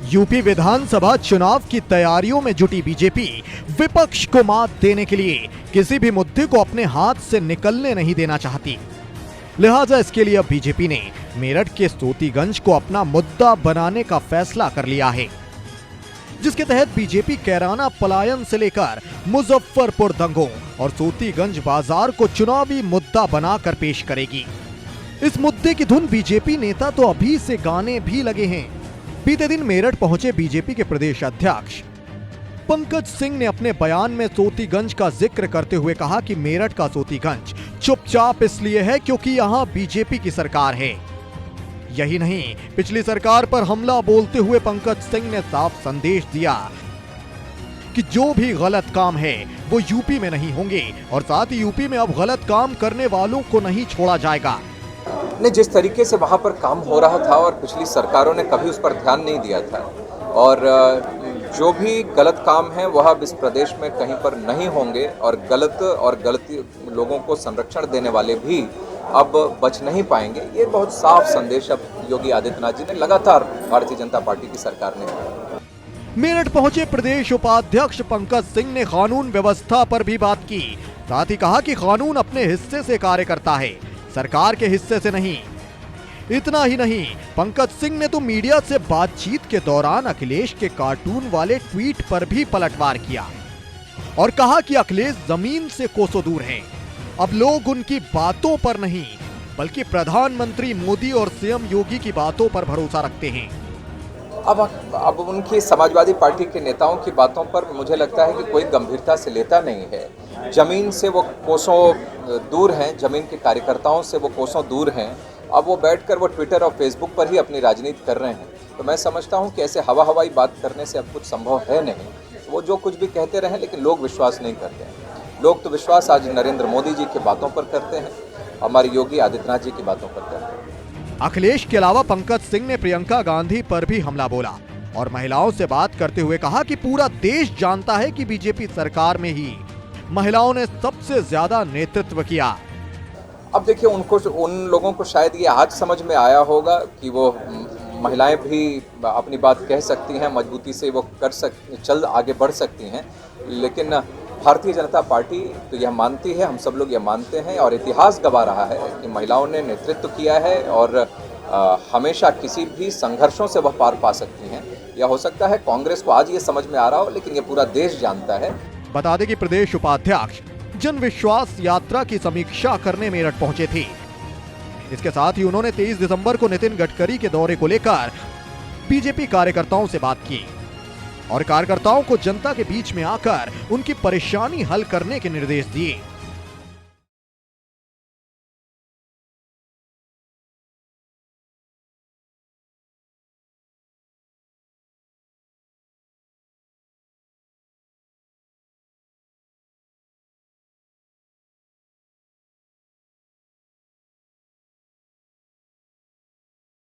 UP विधानसभा चुनाव की तैयारियों में जुटी बीजेपी विपक्ष को मात देने के लिए किसी भी मुद्दे को अपने हाथ से निकलने नहीं देना चाहती। लिहाजा इसके लिए अब बीजेपी ने मेरठ के सोतीगंज को अपना मुद्दा बनाने का फैसला कर लिया है, जिसके तहत बीजेपी कैराना पलायन से लेकर मुजफ्फरपुर दंगों और सोतीगंज बाजार को चुनावी मुद्दा बनाकर पेश करेगी। इस मुद्दे की धुन बीजेपी नेता तो अभी से गाने भी लगे हैं। बीते दिन मेरठ पहुंचे बीजेपी के प्रदेश अध्यक्ष पंकज सिंह ने अपने बयान में सोतीगंज का जिक्र करते हुए कहा कि मेरठ का सोतीगंज चुपचाप इसलिए है क्योंकि यहां बीजेपी की सरकार है। यही नहीं, पिछली सरकार पर हमला बोलते हुए पंकज सिंह ने साफ संदेश दिया कि जो भी गलत काम है वो यूपी में नहीं होंगे और साथ ही यूपी में अब गलत काम करने वालों को नहीं छोड़ा जाएगा। ने जिस तरीके से वहाँ पर काम हो रहा था और पिछली सरकारों ने कभी उस पर ध्यान नहीं दिया था और जो भी गलत काम है वह अब इस प्रदेश में कहीं पर नहीं होंगे और गलती लोगों को संरक्षण देने वाले भी अब बच नहीं पाएंगे। ये बहुत साफ संदेश अब योगी आदित्यनाथ जी ने लगातार भारतीय जनता पार्टी की सरकार ने दिया। मेरठ पहुंचे प्रदेश उपाध्यक्ष पंकज सिंह ने कानून व्यवस्था पर भी बात की, साथ ही कहा कि कानून अपने हिस्से से कार्य करता है, सरकार के हिस्से से नहीं। इतना ही नहीं, पंकज सिंह ने तो मीडिया से बातचीत के दौरान अखिलेश के कार्टून वाले ट्वीट पर भी पलटवार किया और कहा कि अखिलेश जमीन से कोसों दूर हैं। अब लोग उनकी बातों पर नहीं बल्कि प्रधानमंत्री मोदी और सीएम योगी की बातों पर भरोसा रखते हैं। अब उनकी समाजवादी पार्टी के नेताओं की बातों पर मुझे लगता है कि कोई गंभीरता से लेता नहीं है। जमीन से वो कोसों दूर हैं, जमीन के कार्यकर्ताओं से वो कोसों दूर हैं। अब वो बैठकर वो ट्विटर और फेसबुक पर ही अपनी राजनीति कर रहे हैं। तो मैं समझता हूँ कि ऐसे हवाई बात करने से अब कुछ संभव है नहीं। वो जो कुछ भी कहते रहें लेकिन लोग विश्वास नहीं करते हैं। लोग तो विश्वास आज नरेंद्र मोदी जी की बातों पर करते हैं, हमारे योगी आदित्यनाथ जी की बातों पर करते हैं। अखिलेश के अलावा पंकज सिंह ने प्रियंका गांधी पर भी हमला बोला और महिलाओं से बात करते हुए कहा कि पूरा देश जानता है कि बीजेपी सरकार में ही महिलाओं ने सबसे ज्यादा नेतृत्व किया। अब देखिए, उन लोगों को शायद ये आज समझ में आया होगा कि वो महिलाएं भी अपनी बात कह सकती हैं, मजबूती से वो चल आगे बढ़ सकती हैं। लेकिन भारतीय जनता पार्टी तो यह मानती है, हम सब लोग यह मानते हैं और इतिहास गवा रहा है कि महिलाओं ने नेतृत्व किया है और हमेशा किसी भी संघर्षों से वह पार पा सकती हैं। यह हो सकता है कांग्रेस को आज ये समझ में आ रहा हो, लेकिन ये पूरा देश जानता है। बता दें कि प्रदेश उपाध्यक्ष जन विश्वास यात्रा की समीक्षा करने मेरठ पहुंचे थे। इसके साथ ही उन्होंने 23 दिसंबर को नितिन गडकरी के दौरे को लेकर बीजेपी कार्यकर्ताओं से बात की और कार्यकर्ताओं को जनता के बीच में आकर उनकी परेशानी हल करने के निर्देश दिए।